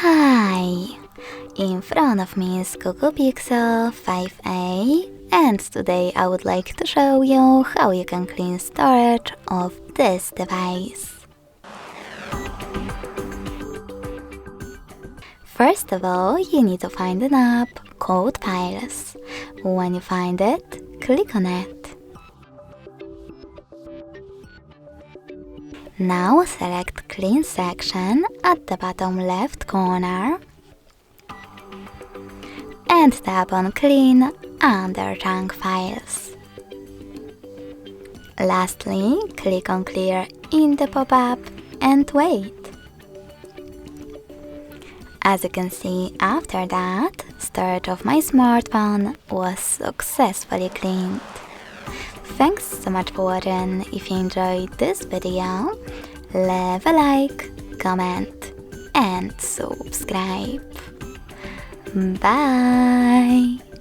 Hi! In front of me is Google Pixel 5a, and today I would like to show you how you can clean storage of this device. First of all, you need to find an app called Files. When you find it, click on it. Now select Clean section at the bottom left corner and tap on Clean under Junk Files. Lastly, click on Clear in the pop-up and wait. As you can see, after that, storage of my smartphone was successfully cleaned. Thanks so much for watching. If you enjoyed this video, leave a like, comment and subscribe. Bye!